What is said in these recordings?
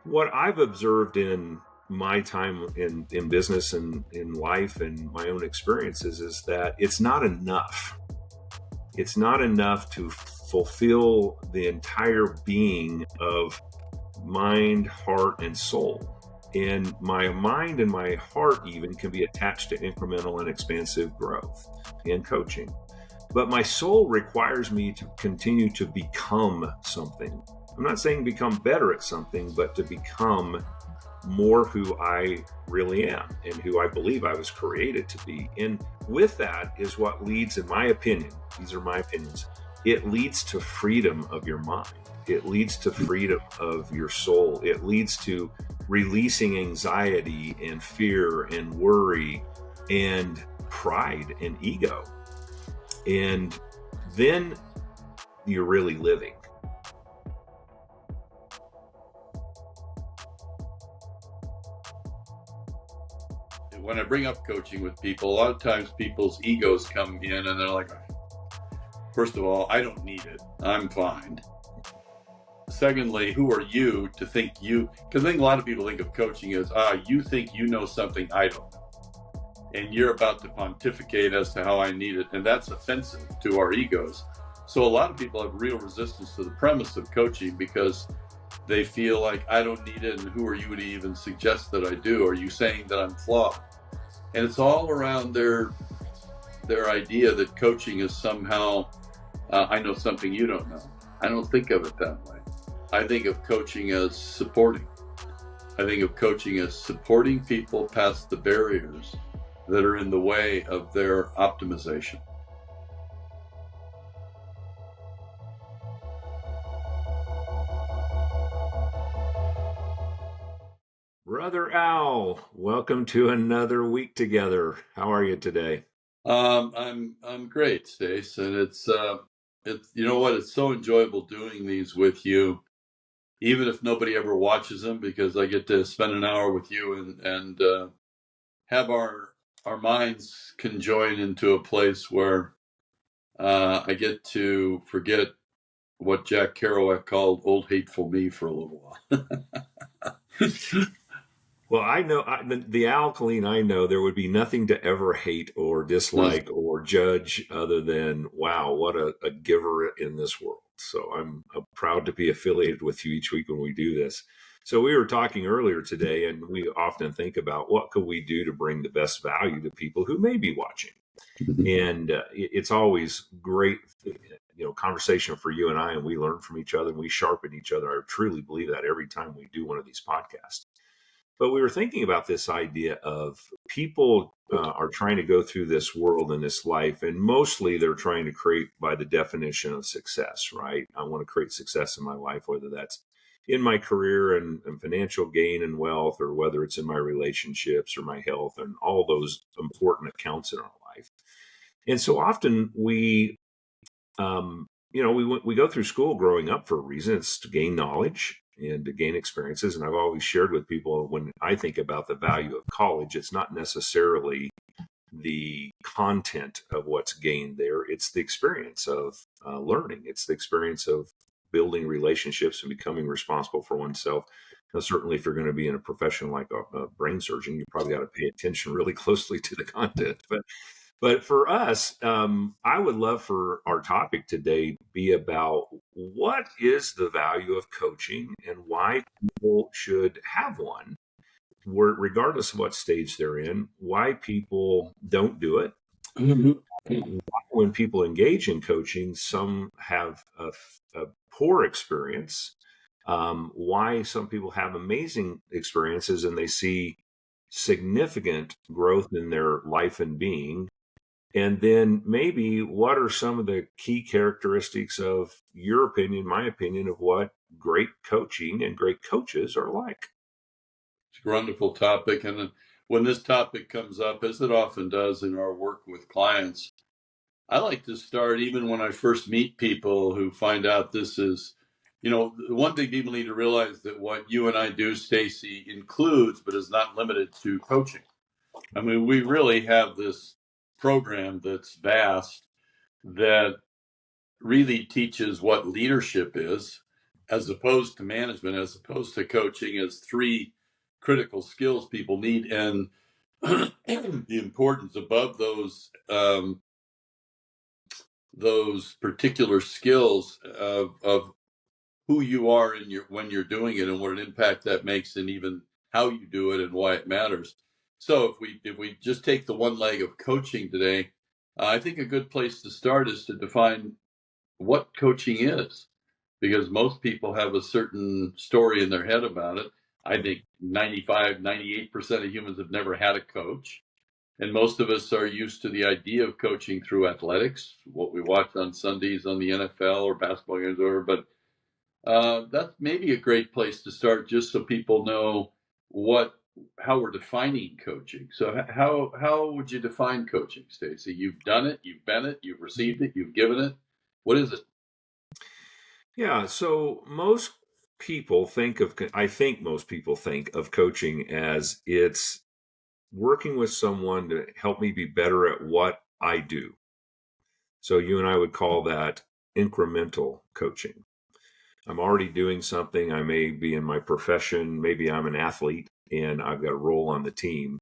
What I've observed in my time in business and in life and my own experiences is that it's not enough. It's not enough to fulfill the entire being of mind, heart, and soul. And my mind and my heart even can be attached to incremental and expansive growth and coaching. But my soul requires me to continue to become something. I'm not saying become better at something, but to become more who I really am and who I believe I was created to be. And with that is what leads, in my opinion, these are my opinions, it leads to freedom of your mind. It leads to freedom of your soul. It leads to releasing anxiety and fear and worry and pride and ego. And then you're really living. When I bring up coaching with people, a lot of times people's egos come in and they're like, first of all, I don't need it. I'm fine. Secondly, who are you to think you, because I think a lot of people think of coaching as, you think you know something I don't know. And you're about to pontificate as to how I need it. And that's offensive to our egos. So a lot of people have real resistance to the premise of coaching because they feel like I don't need it. And who are you to even suggest that I do? Are you saying that I'm flawed? And it's all around their idea that coaching is somehow, I know something you don't know. I don't think of it that way. I think of coaching as supporting. I think of coaching as supporting people past the barriers that are in the way of their optimization. Brother Al, welcome to another week together. How are you today? I'm great, Stace, and it's you know what? It's so enjoyable doing these with you, even if nobody ever watches them, because I get to spend an hour with you and have our minds conjoin into a place where I get to forget what Jack Kerouac called old hateful me for a little while. Well, I know the alkaline, I know there would be nothing to ever hate or dislike or judge other than, wow, what a giver in this world. So I'm proud to be affiliated with you each week when we do this. So we were talking earlier today, and we often think about what could we do to bring the best value to people who may be watching. And it's always great, conversation for you and I, and we learn from each other and we sharpen each other. I truly believe that every time we do one of these podcasts. But we were thinking about this idea of people are trying to go through this world and this life, and mostly they're trying to create by the definition of success, right? I want to create success in my life, whether that's in my career and financial gain and wealth, or whether it's in my relationships or my health and all those important accounts in our life. And so often we we go through school growing up for a reason. It's to gain knowledge and to gain experiences. And I've always shared with people, when I think about the value of college, it's not necessarily the content of what's gained there. It's the experience of learning. It's the experience of building relationships and becoming responsible for oneself. Now, certainly, if you're going to be in a profession like a brain surgeon, you probably got to pay attention really closely to the content. But for us, I would love for our topic today to be about what is the value of coaching and why people should have one, regardless of what stage they're in, why people don't do it. When people engage in coaching, some have a poor experience. Why some people have amazing experiences and they see significant growth in their life and being. And then maybe what are some of the key characteristics of your opinion, my opinion, of what great coaching and great coaches are like? It's a wonderful topic. And when this topic comes up, as it often does in our work with clients, I like to start even when I first meet people who find out this is, one thing people need to realize that what you and I do, Stacey, includes, but is not limited to coaching. I mean, we really have this program that's vast that really teaches what leadership is as opposed to management, as opposed to coaching, as three critical skills people need, and the importance above those particular skills of who you are in when you're doing it and what an impact that makes, and even how you do it and why it matters. So if we just take the one leg of coaching today, I think a good place to start is to define what coaching is, because most people have a certain story in their head about it. I think 98% of humans have never had a coach. And most of us are used to the idea of coaching through athletics, what we watch on Sundays on the NFL or basketball games or whatever. But that's maybe a great place to start, just so people know how we're defining coaching. So how would you define coaching, Stacey? You've done it, you've been it, you've received it, you've given it. What is it? Yeah, so most people I think most people think of coaching as it's working with someone to help me be better at what I do. So you and I would call that incremental coaching. I'm already doing something. I may be in my profession. Maybe I'm an athlete and I've got a role on the team.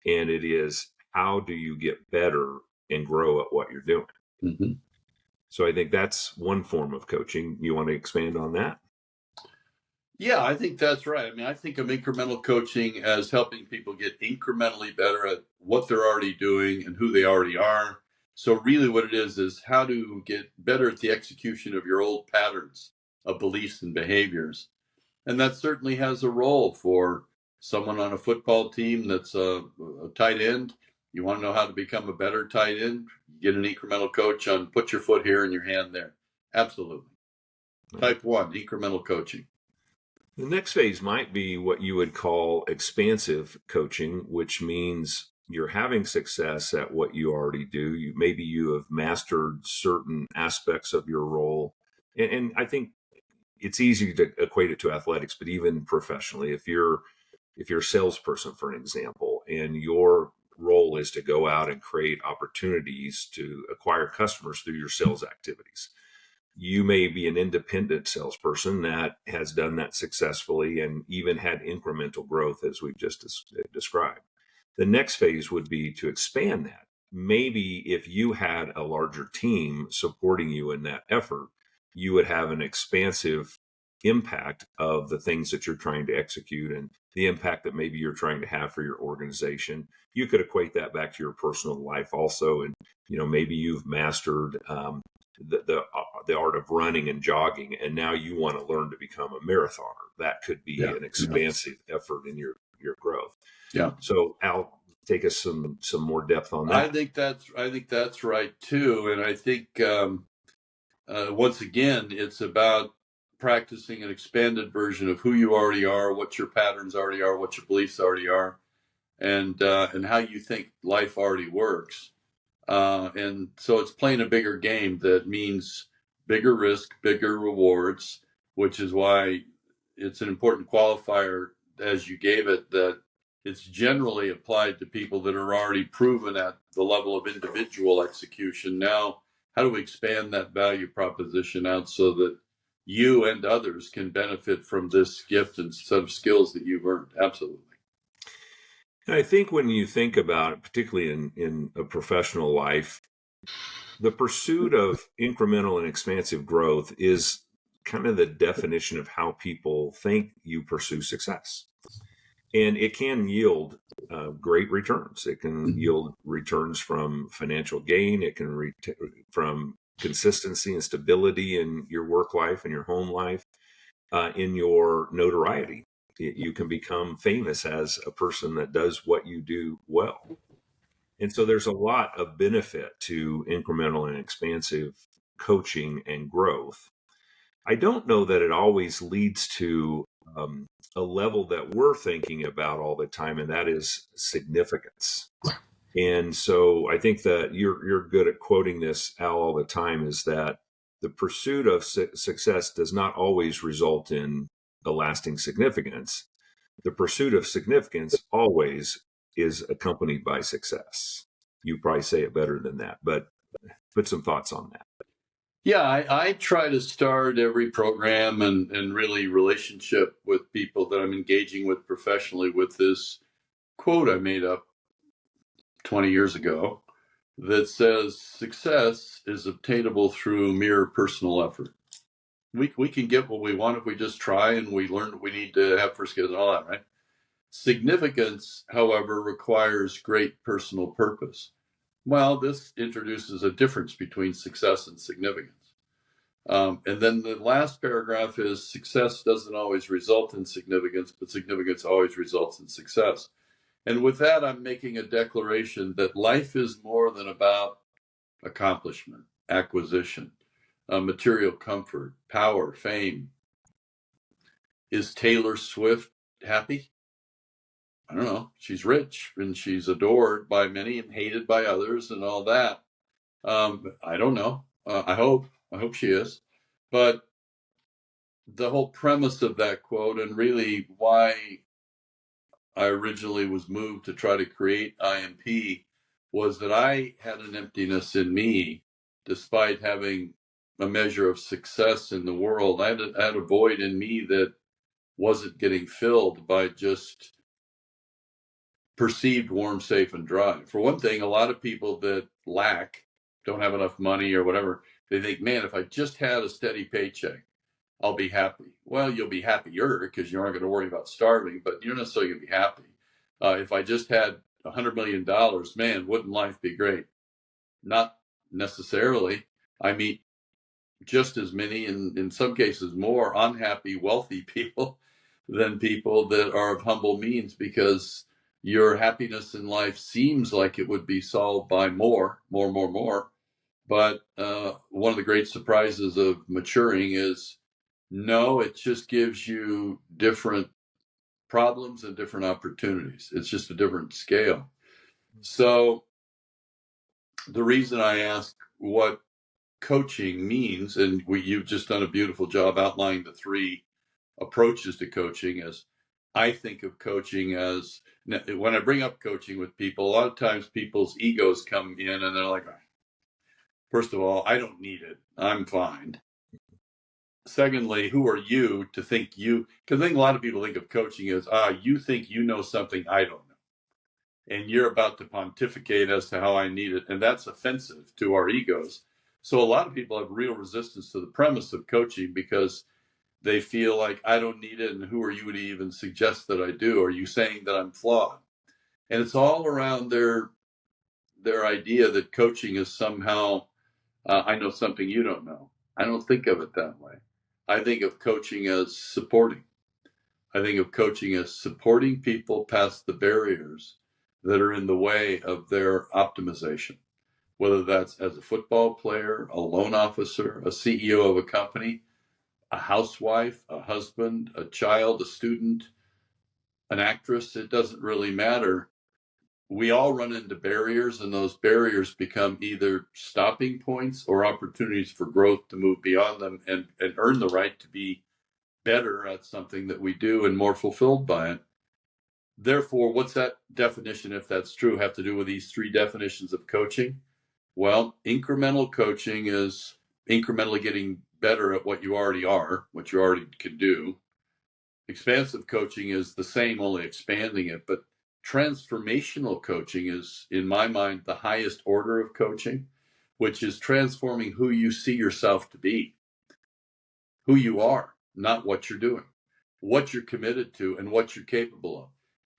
And it is, how do you get better and grow at what you're doing? Mm-hmm. So I think that's one form of coaching. You want to expand on that? Yeah, I think that's right. I mean, I think of incremental coaching as helping people get incrementally better at what they're already doing and who they already are. So really what it is how to get better at the execution of your old patterns of beliefs and behaviors. And that certainly has a role for someone on a football team that's a tight end. You want to know how to become a better tight end? Get an incremental coach on put your foot here and your hand there. Absolutely. Type 1, incremental coaching. The next phase might be what you would call expansive coaching, which means you're having success at what you already do. Maybe you have mastered certain aspects of your role. And I think it's easy to equate it to athletics, but even professionally, if you're a salesperson, for an example, and your role is to go out and create opportunities to acquire customers through your sales activities, you may be an independent salesperson that has done that successfully and even had incremental growth, as we've just described. The next phase would be to expand that. Maybe if you had a larger team supporting you in that effort, you would have an expansive impact of the things that you're trying to execute and the impact that maybe you're trying to have for your organization. You could equate that back to your personal life also. And, maybe you've mastered the art of running and jogging, and now you want to learn to become a marathoner. That could be an expansive effort in your growth. Yeah. So Al, take us some more depth on that. I think that's right too, and I think once again it's about practicing an expanded version of who you already are, what your patterns already are, what your beliefs already are, and how you think life already works. And so it's playing a bigger game that means bigger risk, bigger rewards, which is why it's an important qualifier, as you gave it, that it's generally applied to people that are already proven at the level of individual execution. Now, how do we expand that value proposition out so that you and others can benefit from this gift and set of skills that you've earned? Absolutely. And I think when you think about it, particularly in a professional life, the pursuit of incremental and expansive growth is kind of the definition of how people think you pursue success. And it can yield great returns. It can yield returns from financial gain. It can from consistency and stability in your work life and your home life, in your notoriety. You can become famous as a person that does what you do well. And so there's a lot of benefit to incremental and expansive coaching and growth. I don't know that it always leads to a level that we're thinking about all the time, and that is significance. And so I think that you're good at quoting this, Al, all the time, is that the pursuit of success does not always result in a lasting significance. The pursuit of significance always is accompanied by success. You probably say it better than that, but put some thoughts on that. Yeah, I try to start every program and really relationship with people that I'm engaging with professionally with this quote I made up 20 years ago that says success is obtainable through mere personal effort. We can get what we want if we just try and we learn what we need to have for skills and all that, right? Significance, however, requires great personal purpose. Well, this introduces a difference between success and significance. And then the last paragraph is success doesn't always result in significance, but significance always results in success. And with that, I'm making a declaration that life is more than about accomplishment, acquisition, material comfort, power, fame. Is Taylor Swift happy? I don't know. She's rich and she's adored by many and hated by others and all that. I don't know. I hope she is. But the whole premise of that quote and really why I originally was moved to try to create IMP was that I had an emptiness in me, despite having a measure of success in the world. I had a void in me that wasn't getting filled by just perceived warm, safe, and dry. For one thing, a lot of people that lack, don't have enough money or whatever, they think, man, if I just had a steady paycheck, I'll be happy. Well, you'll be happier because you aren't going to worry about starving, but you're not necessarily going to be happy. If I just had $100 million, man, wouldn't life be great? Not necessarily. I meet just as many, and in some cases more, unhappy, wealthy people than people that are of humble means because your happiness in life seems like it would be solved by more. But one of the great surprises of maturing is no, it just gives you different problems and different opportunities. It's just a different scale. So the reason I ask what coaching means, and you've just done a beautiful job outlining the three approaches to coaching, is I think of coaching as, when I bring up coaching with people, a lot of times people's egos come in and they're like, first of all, I don't need it. I'm fine. Secondly, who are you to think you, because I think a lot of people think of coaching as, you think you know something I don't know. And you're about to pontificate as to how I need it. And that's offensive to our egos. So a lot of people have real resistance to the premise of coaching because they feel like I don't need it. And who are you to even suggest that I do? Are you saying that I'm flawed? And it's all around their idea that coaching is somehow, I know something you don't know. I don't think of it that way. I think of coaching as supporting. I think of coaching as supporting people past the barriers that are in the way of their optimization, whether that's as a football player, a loan officer, a CEO of a company, a housewife, a husband, a child, a student, an actress. It doesn't really matter. We all run into barriers, and those barriers become either stopping points or opportunities for growth to move beyond them and earn the right to be better at something that we do and more fulfilled by it. Therefore, what's that definition, if that's true, have to do with these three definitions of coaching? Well, incremental coaching is incrementally getting better at what you already are, what you already can do. Expansive coaching is the same, only expanding it. But transformational coaching is, in my mind, the highest order of coaching, which is transforming who you see yourself to be, who you are, not what you're doing, what you're committed to, and what you're capable of.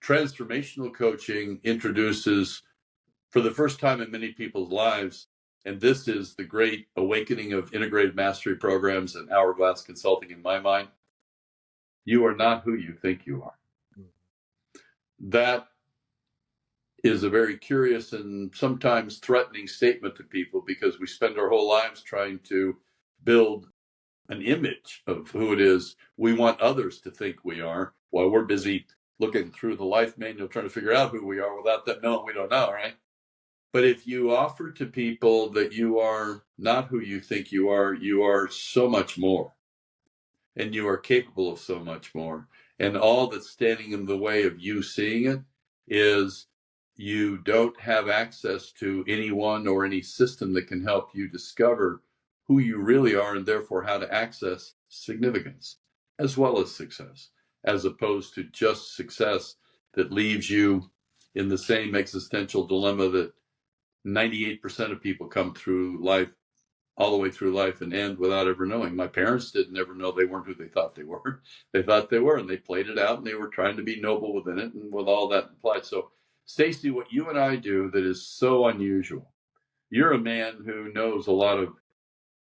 Transformational coaching introduces, for the first time in many people's lives, and this is the great awakening of integrated mastery programs and hourglass consulting in my mind, you are not who you think you are. That is a very curious and sometimes threatening statement to people because we spend our whole lives trying to build an image of who it is we want others to think we are while we're busy looking through the life manual trying to figure out who we are without them knowing we don't know, right? But if you offer to people that you are not who you think you are so much more, and you are capable of so much more. And all that's standing in the way of you seeing it is you don't have access to anyone or any system that can help you discover who you really are and therefore how to access significance as well as success, as opposed to just success that leaves you in the same existential dilemma that 98% of people come through life, all the way through life, and end without ever knowing. My parents didn't ever know they weren't who they thought they were. They thought they were, and they played it out, and they were trying to be noble within it, and with all that implied. So, Stacey, what you and I do that is so unusual, you're a man who knows a lot of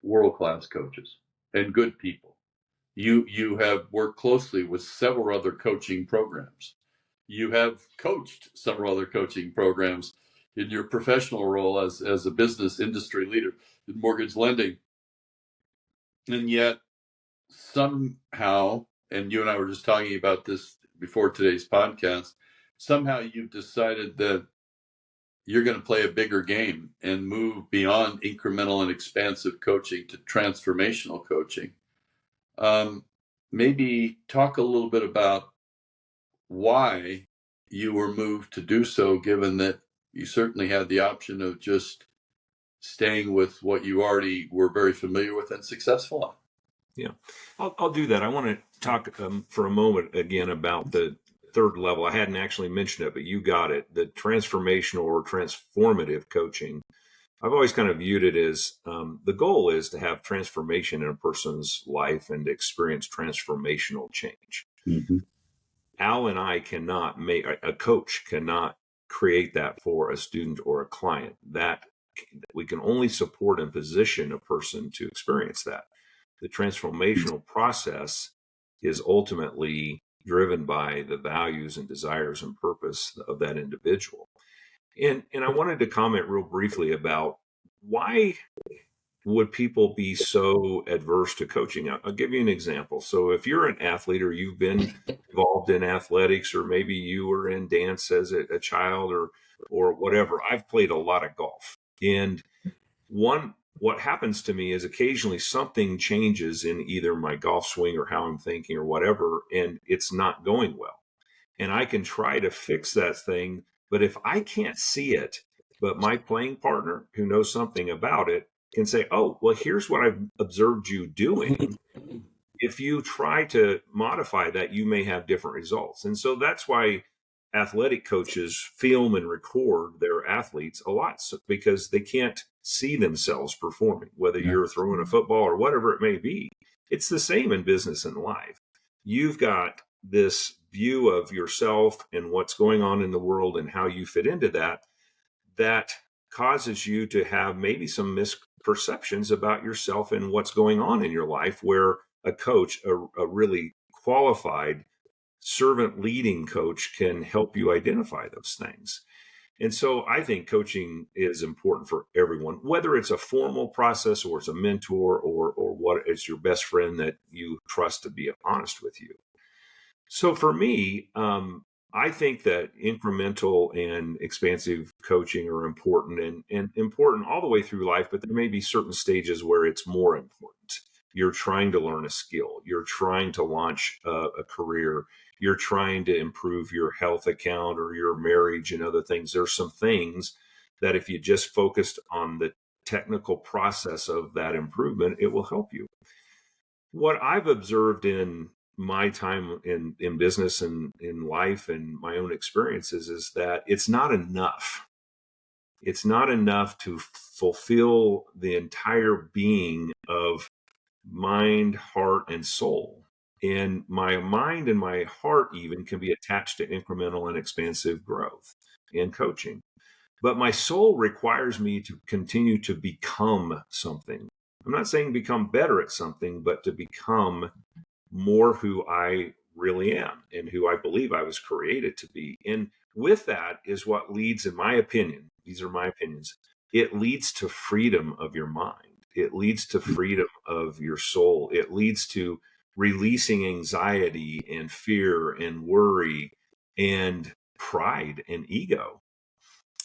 world-class coaches and good people. You have worked closely with several other coaching programs. You have coached several other coaching programs in your professional role as a business industry leader in mortgage lending. And yet somehow, and you and I were just talking about this before today's podcast, somehow you've decided that you're going to play a bigger game and move beyond incremental and expansive coaching to transformational coaching. Maybe talk a little bit about why you were moved to do so, given that you certainly had the option of just staying with what you already were very familiar with and successful on. Yeah, I'll do that. I want to talk for a moment again about the third level. I hadn't actually mentioned it, but you got it. The transformational or transformative coaching. I've always kind of viewed it as the goal is to have transformation in a person's life and to experience transformational change. Mm-hmm. Al and I cannot make, a coach cannot create that for a student or a client. That we can only support and position a person to experience that. The transformational process is ultimately driven by the values and desires and purpose of that individual. And I wanted to comment real briefly about why would people be so adverse to coaching? I'll give you an example. So if you're an athlete or you've been involved in athletics, or maybe you were in dance as a child or whatever, I've played a lot of golf. And what happens to me is occasionally something changes in either my golf swing or how I'm thinking or whatever, and it's not going well. And I can try to fix that thing, but if I can't see it, but my playing partner who knows something about it can say, oh, well, here's what I've observed you doing. If you try to modify that, you may have different results. And so that's why athletic coaches film and record their athletes a lot, because they can't see themselves performing, whether you're throwing a football or whatever it may be. It's the same in business and life. You've got this view of yourself and what's going on in the world and how you fit into that causes you to have maybe some misperceptions about yourself and what's going on in your life, where a coach, a really qualified servant leading coach, can help you identify those things. And so I think coaching is important for everyone, whether it's a formal process or it's a mentor or what it's your best friend that you trust to be honest with you. So for me, I think that incremental and expansive coaching are important and important all the way through life, but there may be certain stages where it's more important. You're trying to learn a skill. You're trying to launch a career. You're trying to improve your health account or your marriage and other things. There's some things that if you just focused on the technical process of that improvement, it will help you. What I've observed in my time in business and in life and my own experiences is that it's not enough. It's not enough to fulfill the entire being of mind, heart, and soul. And my mind and my heart even can be attached to incremental and expansive growth in coaching. But my soul requires me to continue to become something. I'm not saying become better at something, but to become more who I really am and who I believe I was created to be. And with that is what leads, in my opinion, these are my opinions, it leads to freedom of your mind. It leads to freedom of your soul. It leads to releasing anxiety and fear and worry and pride and ego.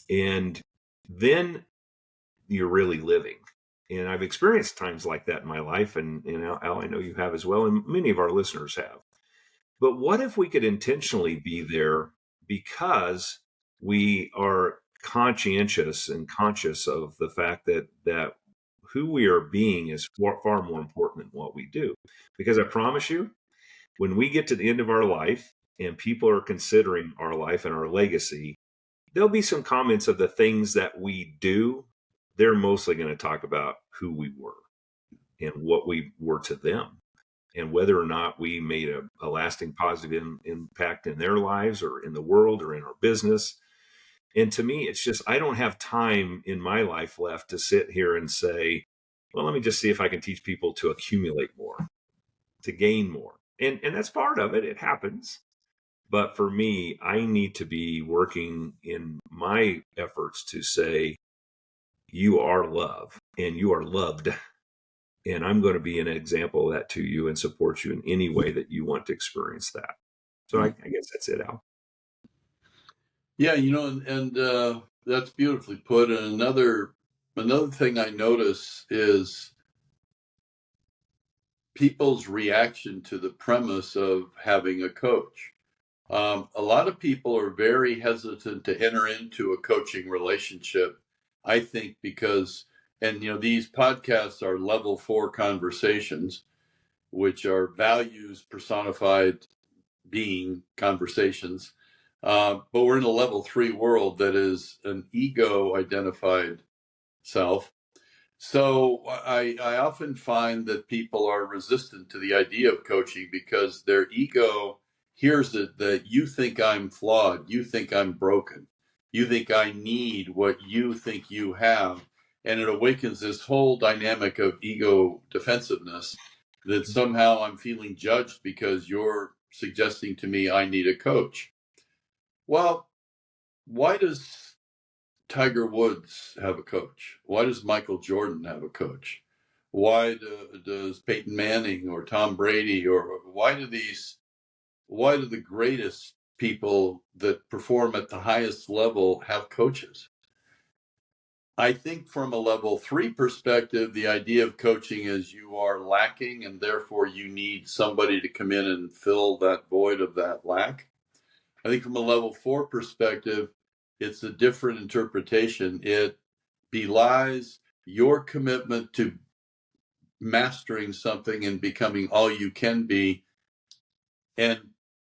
And then you're really living. And I've experienced times like that in my life. And Al, I know you have as well. And many of our listeners have. But what if we could intentionally be there because we are conscientious and conscious of the fact that who we are being is far more important than what we do. Because I promise you, when we get to the end of our life and people are considering our life and our legacy, there'll be some comments of the things that we do. They're mostly going to talk about who we were and what we were to them, and whether or not we made a lasting positive impact in their lives or in the world or in our business. And to me, it's just, I don't have time in my life left to sit here and say, well, let me just see if I can teach people to accumulate more, to gain more. And that's part of it. It happens. But for me, I need to be working in my efforts to say, you are love and you are loved. And I'm going to be an example of that to you and support you in any way that you want to experience that. So I guess that's it, Al. Yeah, and that's beautifully put. And another thing I notice is people's reaction to the premise of having a coach. A lot of people are very hesitant to enter into a coaching relationship, I think, because, and these podcasts are level 4 conversations, which are values personified being conversations. But we're in a level 3 world that is an ego identified self. So I often find that people are resistant to the idea of coaching because their ego hears it that you think I'm flawed, you think I'm broken, you think I need what you think you have. And it awakens this whole dynamic of ego defensiveness that somehow I'm feeling judged because you're suggesting to me I need a coach. Well, why does Tiger Woods have a coach? Why does Michael Jordan have a coach? Why does Peyton Manning or Tom Brady, or why do the greatest people that perform at the highest level have coaches? I think from a level 3 perspective, the idea of coaching is you are lacking and therefore you need somebody to come in and fill that void of that lack. I think from a level 4 perspective, it's a different interpretation. It belies your commitment to mastering something and becoming all you can be. And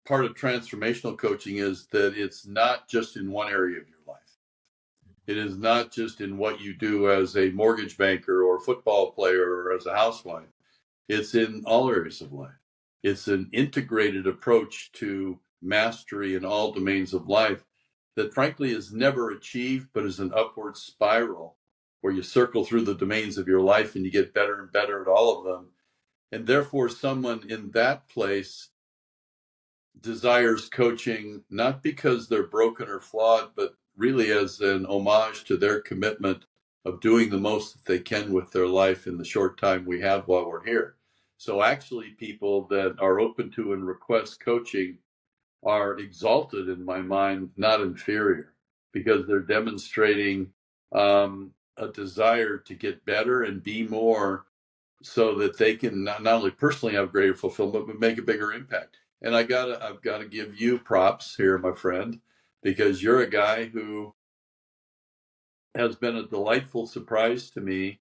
part of transformational coaching is that it's not just in one area of your life. It is not just in what you do as a mortgage banker or a football player or as a housewife. It's in all areas of life. It's an integrated approach to mastery in all domains of life that frankly is never achieved, but is an upward spiral where you circle through the domains of your life and you get better and better at all of them. And therefore, someone in that place desires coaching, not because they're broken or flawed, but really as an homage to their commitment of doing the most that they can with their life in the short time we have while we're here. So actually, people that are open to and request coaching are exalted in my mind, not inferior, because they're demonstrating a desire to get better and be more so that they can not only personally have greater fulfillment, but make a bigger impact. And I've got to give you props here, my friend, because you're a guy who has been a delightful surprise to me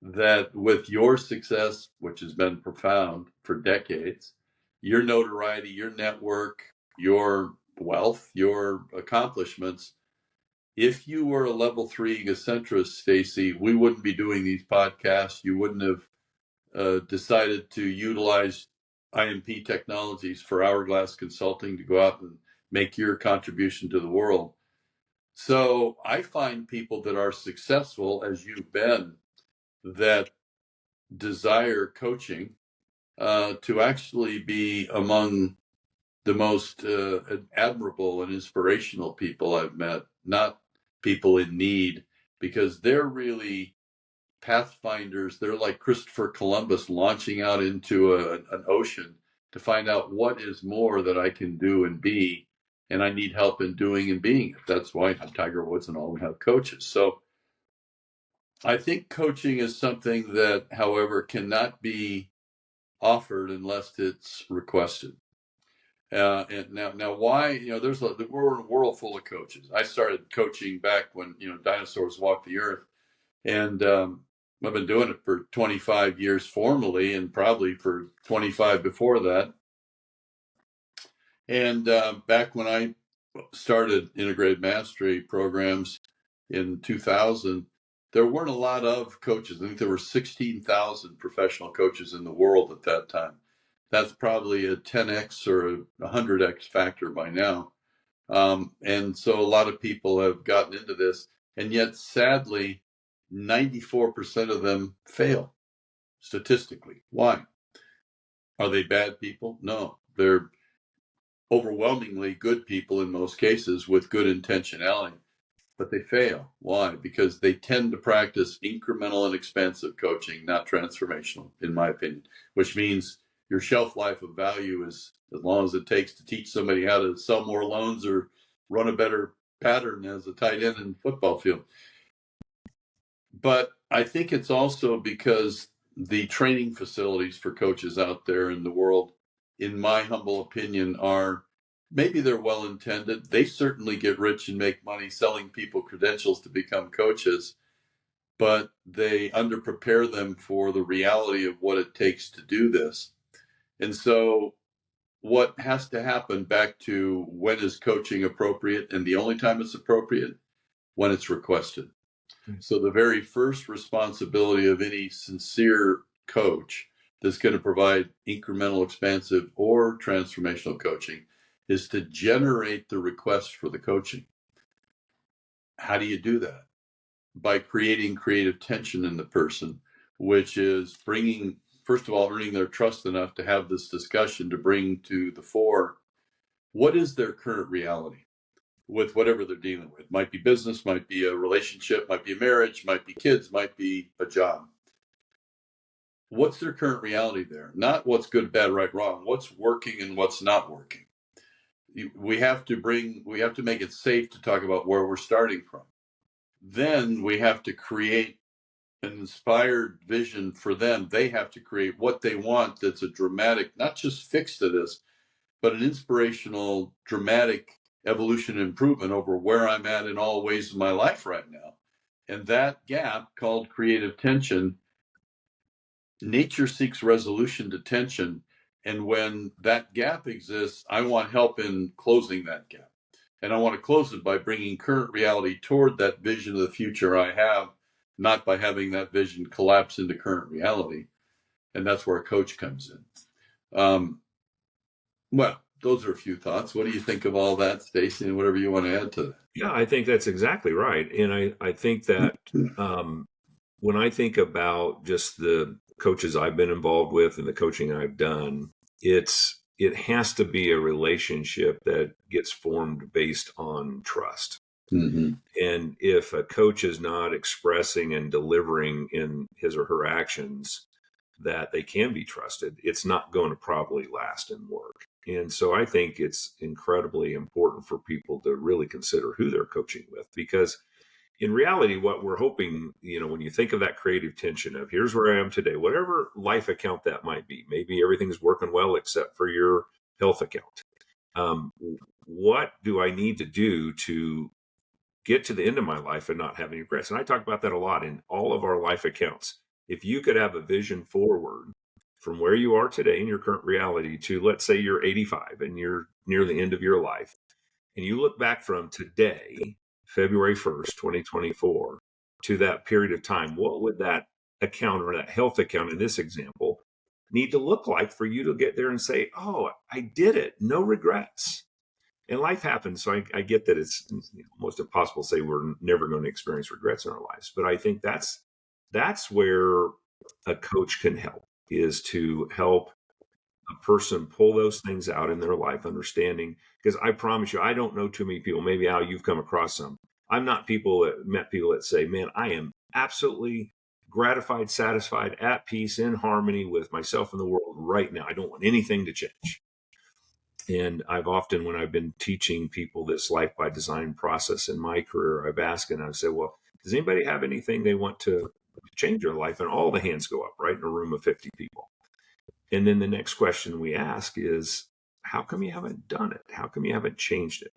that with your success, which has been profound for decades, your notoriety, your network, your wealth, your accomplishments, if you were a level 3 egocentrist, Stacey, we wouldn't be doing these podcasts. You wouldn't have decided to utilize IMP technologies for Hourglass Consulting to go out and make your contribution to the world. So I find people that are successful, as you've been, that desire coaching to actually be among the most admirable and inspirational people I've met, not people in need, because they're really pathfinders. They're like Christopher Columbus launching out into an ocean to find out what is more that I can do and be, and I need help in doing and being it. That's why Tiger Woods and all we have coaches. So I think coaching is something that, however, cannot be offered unless it's requested. And now, why? We're in a world full of coaches. I started coaching back when dinosaurs walked the earth, and I've been doing it for 25 years formally and probably for 25 before that. And back when I started integrated mastery programs in 2000, there weren't a lot of coaches. I think there were 16,000 professional coaches in the world at that time. That's probably a 10x or a 100x factor by now. And so a lot of people have gotten into this, and yet sadly, 94% of them fail statistically. Why? Are they bad people? No, they're overwhelmingly good people in most cases with good intentionality, but they fail. Why? Because they tend to practice incremental and expansive coaching, not transformational, in my opinion, which means your shelf life of value is as long as it takes to teach somebody how to sell more loans or run a better pattern as a tight end in the football field. But I think it's also because the training facilities for coaches out there in the world, in my humble opinion, are maybe they're well intended. They certainly get rich and make money selling people credentials to become coaches, but they underprepare them for the reality of what it takes to do this. And so, what has to happen back to when is coaching appropriate? And the only time it's appropriate, when it's requested. So the very first responsibility of any sincere coach that's going to provide incremental, expansive, or transformational coaching is to generate the request for the coaching. How do you do that? By creating creative tension in the person, which is bringing, first of all, earning their trust enough to have this discussion to bring to the fore what is their current reality with whatever they're dealing with. Might be business, might be a relationship, might be a marriage, might be kids, might be a job. What's their current reality there? Not what's good, bad, right, wrong. What's working and what's not working. We have to make it safe to talk about where we're starting from. Then we have to create an inspired vision for them. They have to create what they want that's a dramatic, not just fix to this, but an inspirational, dramatic evolution and improvement over where I'm at in all ways of my life right now. And that gap, called creative tension, nature seeks resolution to tension. And when that gap exists, I want help in closing that gap. And I want to close it by bringing current reality toward that vision of the future I have, not by having that vision collapse into current reality. And that's where a coach comes in. Well, those are a few thoughts. What do you think of all that, Stacey, and whatever you want to add to that? Yeah, I think that's exactly right. And I think that when I think about just the coaches I've been involved with and the coaching I've done, it has to be a relationship that gets formed based on trust. Mm-hmm. And if a coach is not expressing and delivering in his or her actions that they can be trusted, it's not going to probably last and work. And so I think it's incredibly important for people to really consider who they're coaching with, because in reality, what we're hoping, when you think of that creative tension of here's where I am today, whatever life account that might be, maybe everything's working well except for your health account. What do I need to do to get to the end of my life and not have any regrets? And I talk about that a lot in all of our life accounts. If you could have a vision forward from where you are today in your current reality to, let's say you're 85 and you're near the end of your life, and you look back from today, February 1st, 2024, to that period of time, what would that account or that health account in this example need to look like for you to get there and say, oh, I did it, no regrets? And life happens. So I get that it's almost impossible to say we're never going to experience regrets in our lives. But I think that's where a coach can help, is to help a person pull those things out in their life, understanding, because I promise you, I don't know too many people, maybe Al, you've come across some. I've met people that say, man, I am absolutely gratified, satisfied, at peace, in harmony with myself and the world right now. I don't want anything to change. And I've often, when I've been teaching people this life by design process in my career, I've asked and I've said, well, does anybody have anything they want to change their life? And all the hands go up, right, in a room of 50 people. And then the next question we ask is, how come you haven't done it? How come you haven't changed it?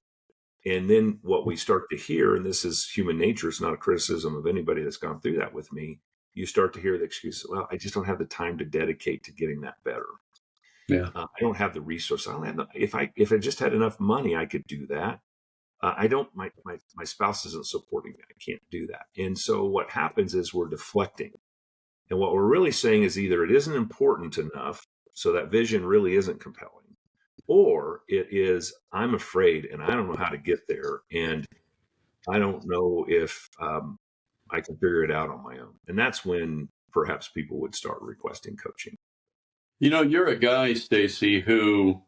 And then what we start to hear, and this is human nature, it's not a criticism of anybody that's gone through that with me, you start to hear the excuse, well, I just don't have the time to dedicate to getting that better. Yeah. I don't have the resource. I don't have if I just had enough money, I could do that. I don't, my spouse isn't supporting me. I can't do that. And so what happens is we're deflecting. And what we're really saying is either it isn't important enough, so that vision really isn't compelling, or it is, I'm afraid and I don't know how to get there. And I don't know if I can figure it out on my own. And that's when perhaps people would start requesting coaching. You're a guy, Stacey, who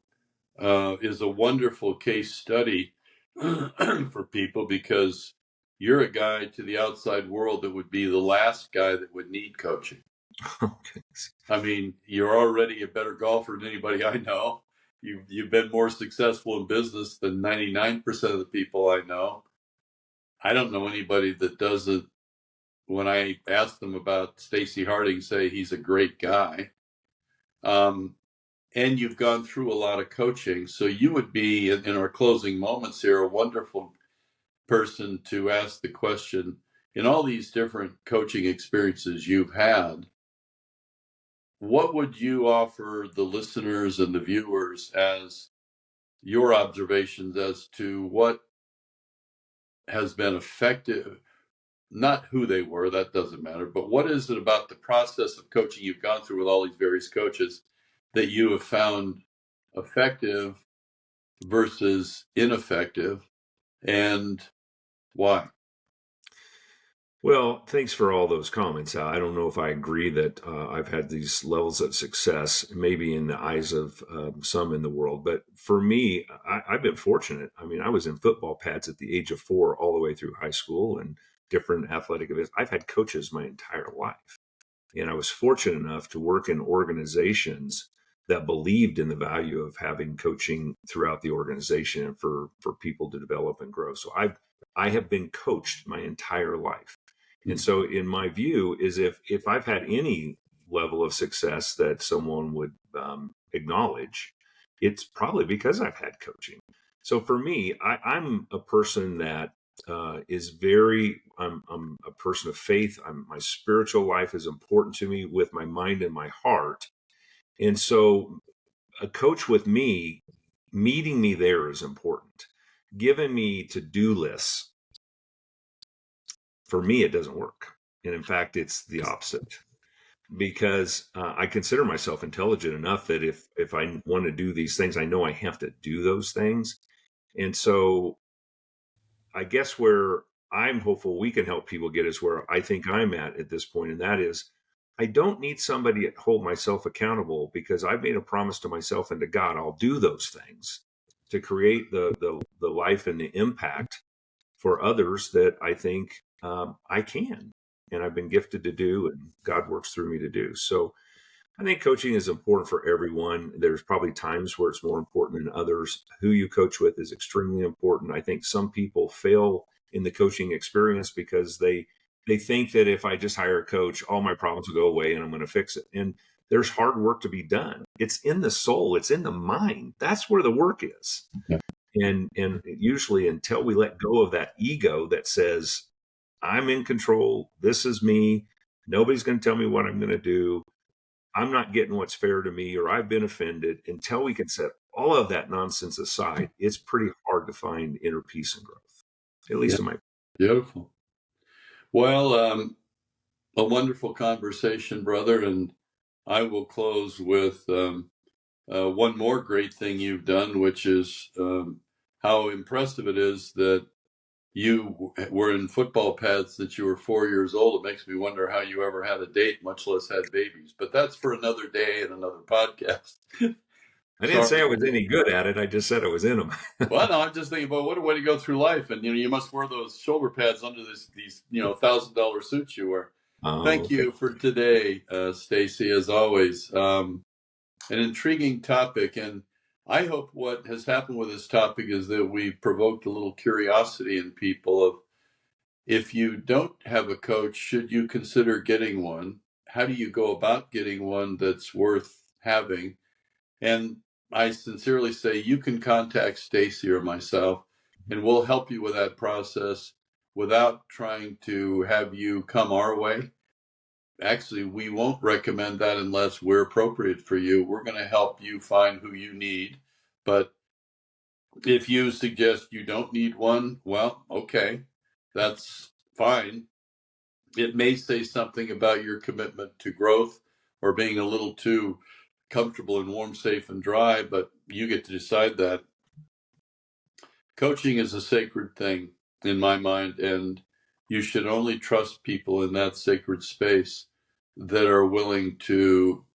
is a wonderful case study for people, because you're a guy to the outside world that would be the last guy that would need coaching. Okay. I mean, you're already a better golfer than anybody I know. You've been more successful in business than 99% of the people I know. I don't know anybody that doesn't, when I ask them about Stacey Harding, say he's a great guy. And you've gone through a lot of coaching. So you would be, in our closing moments here, a wonderful person to ask the question, in all these different coaching experiences you've had, what would you offer the listeners and the viewers as your observations as to what has been effective? Not who they were, that doesn't matter, but what is it about the process of coaching you've gone through with all these various coaches that you have found effective versus ineffective, and why? Well, thanks for all those comments. I don't know if I agree that I've had these levels of success, maybe in the eyes of some in the world. But for me, I've been fortunate. I mean, I was in football pads at the age of 4 all the way through high school and different athletic events. I've had coaches my entire life. And I was fortunate enough to work in organizations that believed in the value of having coaching throughout the organization and for people to develop and grow. So I have been coached my entire life. And so in my view is if I've had any level of success that someone would acknowledge, it's probably because I've had coaching. So for me, I'm a person that is I'm a person of faith. My spiritual life is important to me with my mind and my heart. And so a coach with me, meeting me there is important. Giving me to-do lists, for me, it doesn't work. And in fact, it's the opposite, because I consider myself intelligent enough that if I want to do these things, I know I have to do those things. And so I guess where I'm hopeful we can help people get is where I think I'm at this point. And that is, I don't need somebody to hold myself accountable, because I've made a promise to myself and to God, I'll do those things to create the life and the impact for others that I think I can, and I've been gifted to do, and God works through me to do. So I think coaching is important for everyone. There's probably times where it's more important than others. Who you coach with is extremely important. I think some people fail in the coaching experience because they think that if I just hire a coach, all my problems will go away and I'm going to fix it. And there's hard work to be done. It's in the soul. It's in the mind. That's where the work is. Yeah. And usually until we let go of that ego that says, I'm in control, this is me, nobody's going to tell me what I'm going to do, I'm not getting what's fair to me, or I've been offended, until we can set all of that nonsense aside, it's pretty hard to find inner peace and growth, at least in my. Beautiful. Well, a wonderful conversation, brother. And I will close with one more great thing you've done, which is how impressive it is that you were in football pads since you were 4 years old. It makes me wonder how you ever had a date, much less had babies. But that's for another day and another podcast. I didn't say I was any good at it. I just said I was in them. Well, no, I'm just thinking about what a way to go through life. And, you must wear those shoulder pads under these $1,000 suits you wear. Thank you for today, Stacey, as always. An intriguing topic. And I hope what has happened with this topic is that we've provoked a little curiosity in people of, if you don't have a coach, should you consider getting one? How do you go about getting one that's worth having? And I sincerely say you can contact Stacey or myself, and we'll help you with that process without trying to have you come our way. actually, we won't recommend that unless we're appropriate for you. We're going to help you find who you need. But if you suggest you don't need one, well, okay, that's fine. It may say something about your commitment to growth or being a little too comfortable and warm, safe, and dry, but you get to decide that. Coaching is a sacred thing in my mind, and you should only trust people in that sacred space that are willing to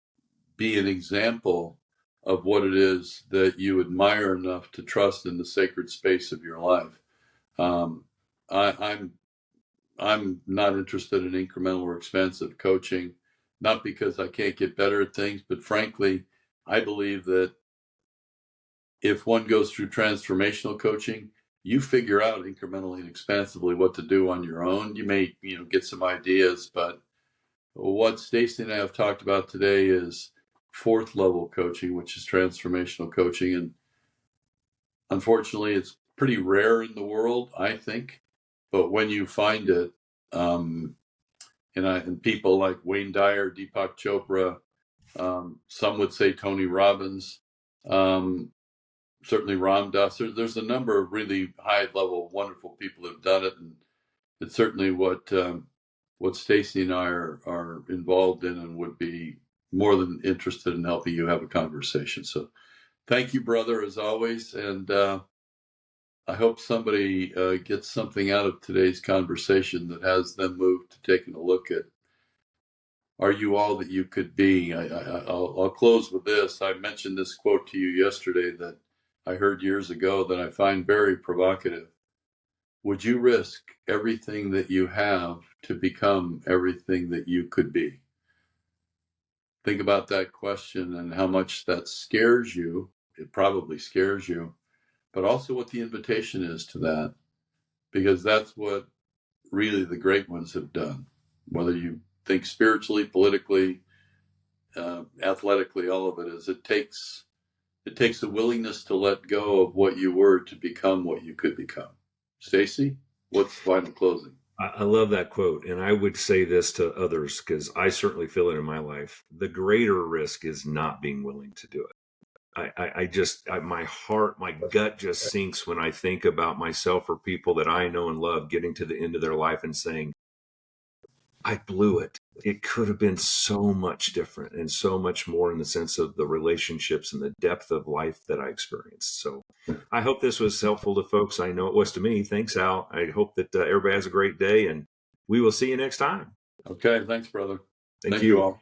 be an example of what it is that you admire enough to trust in the sacred space of your life. Um, I'm not interested in incremental or expensive coaching, not because I can't get better at things, but frankly, I believe that if one goes through transformational coaching, you figure out incrementally and expansively what to do on your own. You may, get some ideas, but what Stacey and I have talked about today is fourth level coaching, which is transformational coaching. And unfortunately, it's pretty rare in the world, I think. But when you find it, and people like Wayne Dyer, Deepak Chopra, some would say Tony Robbins, certainly Ram Dass. There's a number of really high-level, wonderful people who've done it, and it's certainly what Stacey and I are involved in, and would be more than interested in helping you have a conversation. So, thank you, brother, as always, and I hope somebody gets something out of today's conversation that has them moved to taking a look at, are you all that you could be? I'll close with this. I mentioned this quote to you yesterday that I heard years ago that I find very provocative. Would you risk everything that you have to become everything that you could be? Think about that question and how much that scares you. It probably scares you, but also what the invitation is to that, because that's what really the great ones have done. Whether you think spiritually, politically, athletically, all of it is, it takes a willingness to let go of what you were to become what you could become. Stacey, what's final closing? I love that quote. And I would say this to others because I certainly feel it in my life. The greater risk is not being willing to do it. My heart, my gut just sinks when I think about myself or people that I know and love getting to the end of their life and saying, I blew it. It could have been so much different and so much more in the sense of the relationships and the depth of life that I experienced. So I hope this was helpful to folks. I know it was to me. Thanks, Al. I hope that everybody has a great day, and we will see you next time. Okay. Thanks, brother. Thank you all.